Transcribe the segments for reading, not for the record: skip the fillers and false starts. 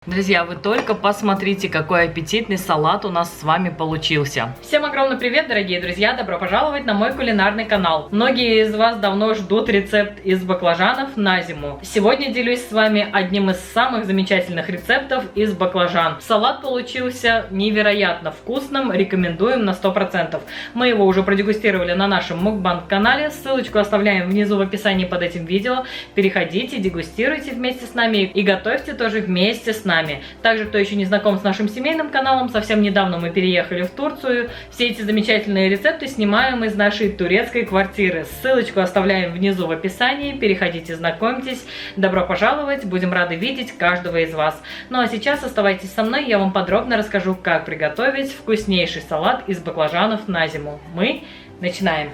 Друзья, вы только посмотрите, какой аппетитный салат у нас с вами получился. Всем огромный привет, дорогие друзья! Добро пожаловать на мой кулинарный канал. Многие из вас давно ждут рецепт из баклажанов на зиму. Сегодня делюсь с вами одним из самых замечательных рецептов из баклажан. Салат получился невероятно вкусным, рекомендуем на 100%. Мы его уже продегустировали на нашем мукбанг канале. Ссылочку оставляем внизу в описании под этим видео. Переходите, дегустируйте вместе с нами и готовьте тоже вместе с нами. Также, кто еще не знаком с нашим семейным каналом, совсем недавно мы переехали в Турцию. Все эти замечательные рецепты снимаем из нашей турецкой квартиры. Ссылочку оставляем внизу в описании. Переходите, знакомьтесь. Добро пожаловать, будем рады видеть каждого из вас. Ну а сейчас оставайтесь со мной, я вам подробно расскажу, как приготовить вкуснейший салат из баклажанов на зиму. Мы начинаем!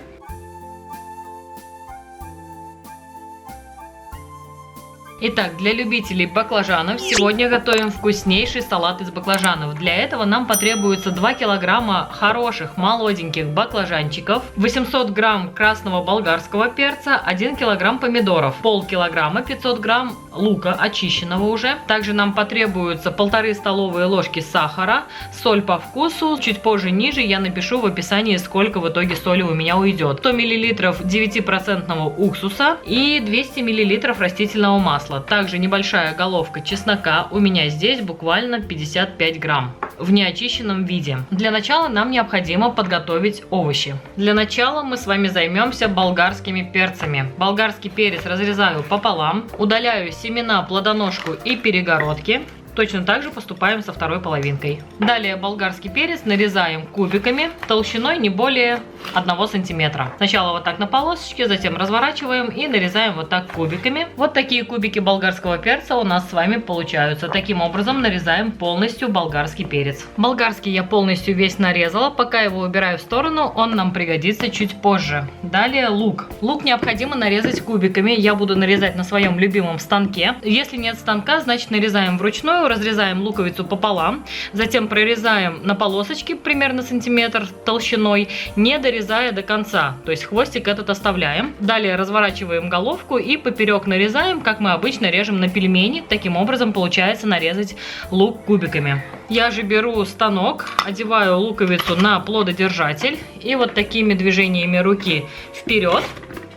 Итак, для любителей баклажанов сегодня готовим вкуснейший салат из баклажанов. Для этого нам потребуется 2 килограмма хороших молоденьких баклажанчиков, 800 грамм красного болгарского перца, 1 килограмм помидоров, полкилограмма 500 грамм лука очищенного уже. Также нам потребуется 1,5 столовые ложки сахара, соль по вкусу. Чуть позже ниже я напишу в описании, сколько в итоге соли у меня уйдет. 100 миллилитров 9% уксуса и 200 миллилитров растительного масла. Также небольшая головка чеснока, у меня здесь буквально 55 грамм в неочищенном виде. Для начала нам необходимо подготовить овощи. Для начала мы с вами займемся болгарскими перцами. Болгарский перец разрезаю пополам, удаляю семена, плодоножку и перегородки. Точно так же поступаем со второй половинкой. Далее болгарский перец нарезаем кубиками толщиной не более 1 сантиметра. Сначала вот так на полосочке, затем разворачиваем и нарезаем вот так кубиками. Вот такие кубики болгарского перца у нас с вами получаются. Таким образом нарезаем полностью болгарский перец. Болгарский я полностью весь нарезала. Пока его убираю в сторону, он нам пригодится чуть позже. Далее лук. Лук необходимо нарезать кубиками. Я буду нарезать на своем любимом станке. Если нет станка, значит нарезаем вручную. Разрезаем луковицу пополам, затем прорезаем на полосочки примерно сантиметр толщиной, не дорезая до конца, то есть хвостик этот оставляем. Далее разворачиваем головку и поперек нарезаем, как мы обычно режем на пельмени. Таким образом получается нарезать лук кубиками. Я же беру станок, одеваю луковицу на плододержатель и вот такими движениями руки вперед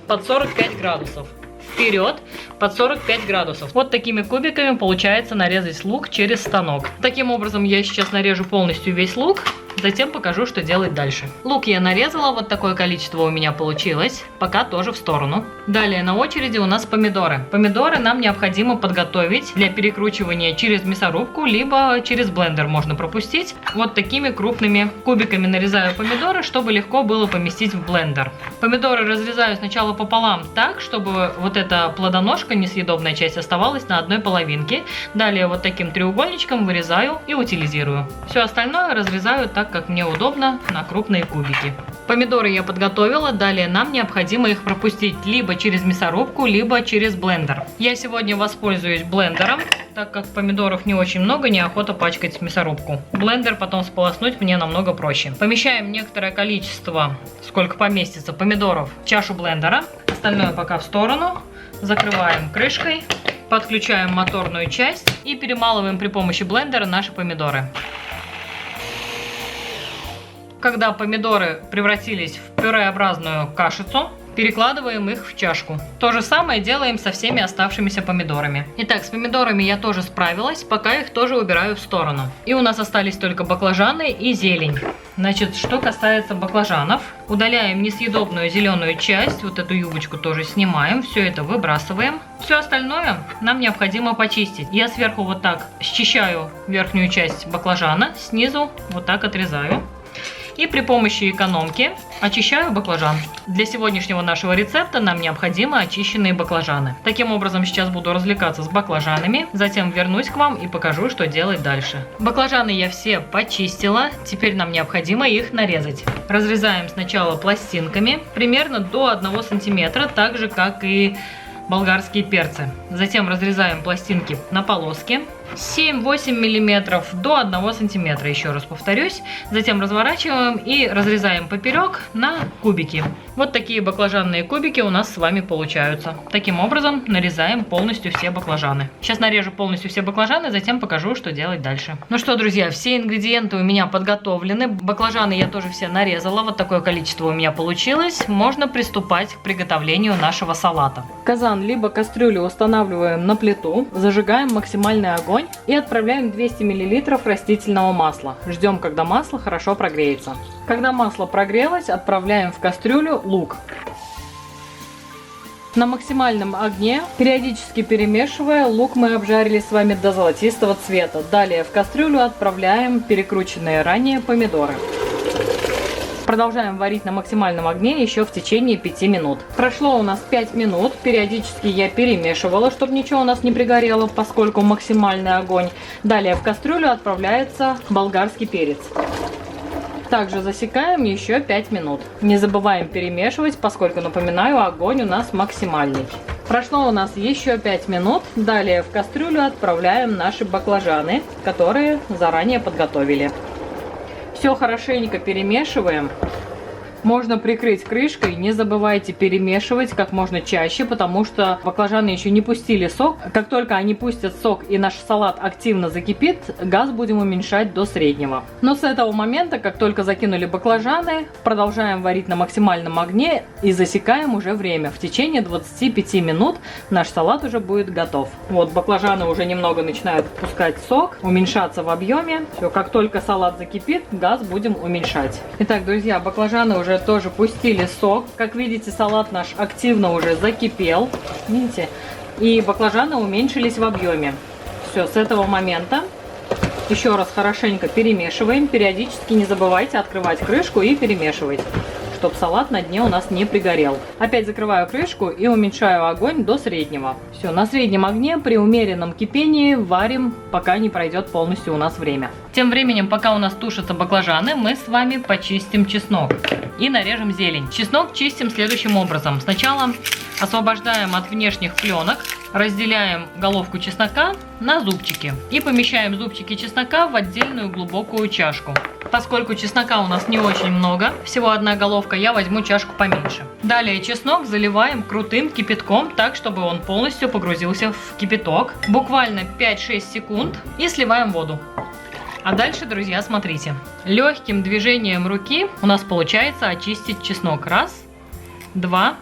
под 45 градусов. Вперед под 45 градусов. Вот такими кубиками получается нарезать лук через станок. Таким образом я сейчас нарежу полностью весь лук. Затем покажу, что делать дальше. Лук я нарезала, вот такое количество у меня получилось. Пока тоже в сторону. Далее на очереди у нас помидоры. Помидоры нам необходимо подготовить для перекручивания через мясорубку, либо через блендер можно пропустить. Вот такими крупными кубиками нарезаю помидоры, чтобы легко было поместить в блендер. Помидоры разрезаю сначала пополам так, чтобы вот эта плодоножка, несъедобная часть, оставалась на одной половинке. Далее вот таким треугольничком вырезаю и утилизирую. Все остальное разрезаю так, как мне удобно, на крупные кубики. Помидоры я подготовила, далее нам необходимо их пропустить либо через мясорубку, либо через блендер. Я сегодня воспользуюсь блендером, так как помидоров не очень много, неохота пачкать мясорубку. Блендер потом сполоснуть мне намного проще. Помещаем некоторое количество, сколько поместится, помидоров в чашу блендера. Остальное пока в сторону. Закрываем крышкой, подключаем моторную часть и перемалываем при помощи блендера наши помидоры. Когда помидоры превратились в пюреобразную кашицу, перекладываем их в чашку. То же самое делаем со всеми оставшимися помидорами. Итак, с помидорами я тоже справилась, пока их тоже убираю в сторону. И у нас остались только баклажаны и зелень. Значит, что касается баклажанов, удаляем несъедобную зеленую часть, вот эту юбочку тоже снимаем, все это выбрасываем. Все остальное нам необходимо почистить. Я сверху вот так счищаю верхнюю часть баклажана, снизу вот так отрезаю. И при помощи экономки очищаю баклажан. Для сегодняшнего нашего рецепта нам необходимы очищенные баклажаны. Таким образом, сейчас буду развлекаться с баклажанами, затем вернусь к вам и покажу, что делать дальше. Баклажаны я все почистила, теперь нам необходимо их нарезать. Разрезаем сначала пластинками, примерно до 1 сантиметра, так же как и болгарские перцы. Затем разрезаем пластинки на полоски. 7-8 миллиметров до 1 сантиметра, еще раз повторюсь. Затем разворачиваем и разрезаем поперек на кубики. Вот такие баклажанные кубики у нас с вами получаются. Таким образом нарезаем полностью все баклажаны. Сейчас нарежу полностью все баклажаны, затем покажу, что делать дальше. Ну что, друзья, все ингредиенты у меня подготовлены. Баклажаны я тоже все нарезала. Вот такое количество у меня получилось. Можно приступать к приготовлению нашего салата. Казан либо кастрюлю устанавливаем на плиту, зажигаем максимальный огонь и отправляем 200 мл растительного масла. Ждем, когда масло хорошо прогреется. Когда масло прогрелось, отправляем в кастрюлю лук. На максимальном огне, периодически перемешивая, лук мы обжарили с вами до золотистого цвета. Далее в кастрюлю отправляем перекрученные ранее помидоры. Продолжаем варить на максимальном огне еще в течение 5 минут. Прошло у нас 5 минут. Периодически я перемешивала, чтобы ничего у нас не пригорело, поскольку максимальный огонь. Далее в кастрюлю отправляется болгарский перец. Также засекаем еще 5 минут. Не забываем перемешивать, поскольку, напоминаю, огонь у нас максимальный. Прошло у нас еще 5 минут. Далее в кастрюлю отправляем наши баклажаны, которые заранее подготовили. Все хорошенько перемешиваем. Можно прикрыть крышкой, не забывайте перемешивать как можно чаще, потому что баклажаны еще не пустили сок. Как только они пустят сок и наш салат активно закипит, газ будем уменьшать до среднего. Но с этого момента, как только закинули баклажаны, продолжаем варить на максимальном огне и засекаем уже время. В течение 25 минут наш салат уже будет готов. Вот баклажаны уже немного начинают пускать сок, уменьшаться в объеме. Все, как только салат закипит, газ будем уменьшать. Итак, друзья, баклажаны уже тоже пустили сок. Как видите, салат наш активно уже закипел. Видите? И баклажаны уменьшились в объеме. Все, с этого момента еще раз хорошенько перемешиваем. Периодически не забывайте открывать крышку и перемешивать, чтобы салат на дне у нас не пригорел. Опять закрываю крышку и уменьшаю огонь до среднего. Все, на среднем огне при умеренном кипении варим, пока не пройдет полностью у нас время. Тем временем, пока у нас тушатся баклажаны, мы с вами почистим чеснок и нарежем зелень. Чеснок чистим следующим образом. Сначала освобождаем от внешних пленок, разделяем головку чеснока на зубчики и помещаем зубчики чеснока в отдельную глубокую чашку. Поскольку чеснока у нас не очень много, всего одна головка, я возьму чашку поменьше. Далее чеснок заливаем крутым кипятком, так чтобы он полностью погрузился в кипяток. Буквально 5-6 секунд и сливаем воду. А дальше, друзья, смотрите. Легким движением руки у нас получается очистить чеснок. Раз, два,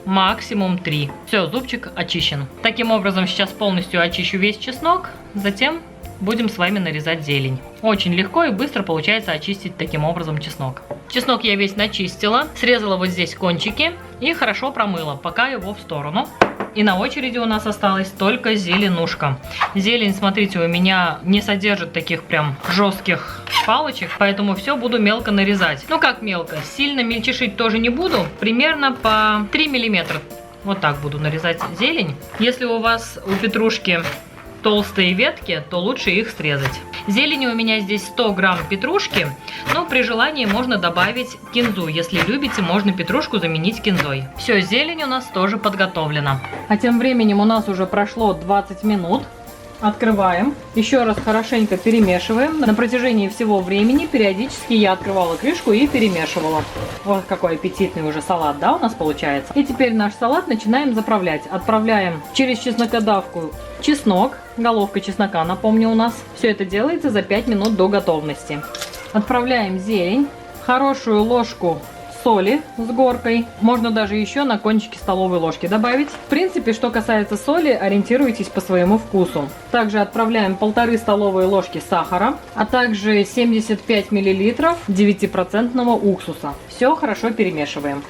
максимум 3. Все, зубчик очищен. Таким образом, сейчас полностью очищу весь чеснок, затем будем с вами нарезать зелень. Очень легко и быстро получается очистить таким образом чеснок. Чеснок я весь начистила, срезала вот здесь кончики и хорошо промыла, пока его в сторону. И на очереди у нас осталась только зеленушка. Зелень, смотрите, у меня не содержит таких прям жестких палочек, поэтому все буду мелко нарезать. Ну как мелко, сильно мельчешить тоже не буду, примерно по 3 миллиметра. Вот так буду нарезать зелень. Если у вас у петрушки толстые ветки, то лучше их срезать. Зелени у меня здесь 100 грамм петрушки, но при желании можно добавить кинзу. Если любите, можно петрушку заменить кинзой. Все, зелень у нас тоже подготовлена. А тем временем у нас уже прошло 20 минут. Открываем. Еще раз хорошенько перемешиваем. На протяжении всего времени периодически я открывала крышку и перемешивала. Вот какой аппетитный уже салат, да, у нас получается. И теперь наш салат начинаем заправлять. Отправляем через чеснокодавку чеснок. Головка чеснока, напомню, у нас. Все это делается за 5 минут до готовности. Отправляем зелень. Хорошую ложку соли с горкой. Можно даже еще на кончике столовой ложки добавить. В принципе, что касается соли, ориентируйтесь по своему вкусу. Также отправляем 1,5 столовые ложки сахара, а также 75 мл 9% уксуса. Все хорошо перемешиваем.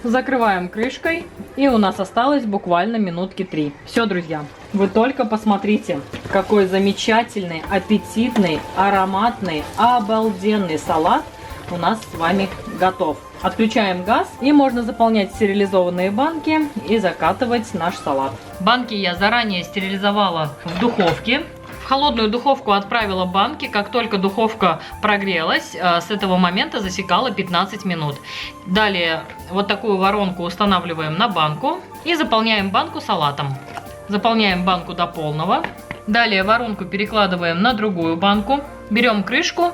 Закрываем крышкой, и у нас осталось буквально минутки 3. Все, друзья, вы только посмотрите, какой замечательный, аппетитный, ароматный, обалденный салат у нас с вами готов. Отключаем газ, и можно заполнять стерилизованные банки и закатывать наш салат. Банки я заранее стерилизовала в духовке. В холодную духовку отправила банки. Как только духовка прогрелась, с этого момента засекала 15 минут. Далее вот такую воронку устанавливаем на банку и заполняем банку салатом. Заполняем банку до полного. Далее воронку перекладываем на другую банку, берем крышку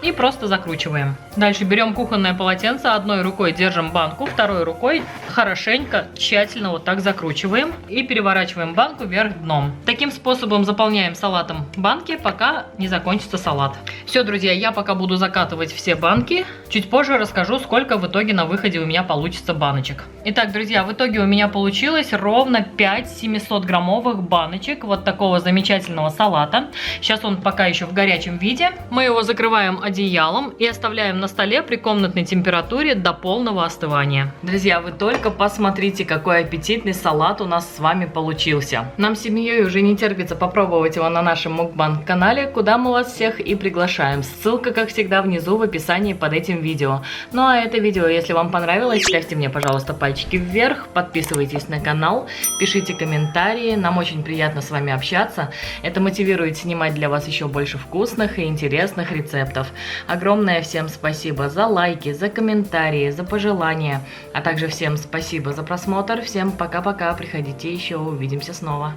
и просто закручиваем. Дальше берем кухонное полотенце, одной рукой держим банку, второй рукой хорошенько, тщательно вот так закручиваем и переворачиваем банку вверх дном. Таким способом заполняем салатом банки, пока не закончится салат. Все, друзья, я пока буду закатывать все банки. Чуть позже расскажу, сколько в итоге на выходе у меня получится баночек. Итак, друзья, в итоге у меня получилось ровно 5 700-граммовых баночек вот такого замечательного салата. Сейчас он пока еще в горячем виде. Мы его закрываем одеялом и оставляем на столе при комнатной температуре до полного остывания. Друзья, вы только посмотрите, какой аппетитный салат у нас с вами получился. Нам с семьей уже не терпится попробовать его на нашем мукбанг-канале, куда мы вас всех и приглашаем. Ссылка, как всегда, внизу в описании под этим видео. Ну а это видео, если вам понравилось, ставьте мне, пожалуйста, пальчики вверх, подписывайтесь на канал, пишите комментарии. Нам очень приятно с вами общаться. Это мотивирует снимать для вас еще больше вкусных и интересных рецептов. Огромное всем спасибо за лайки, за комментарии, за пожелания, а также всем спасибо за просмотр. Всем пока-пока, приходите еще, увидимся снова.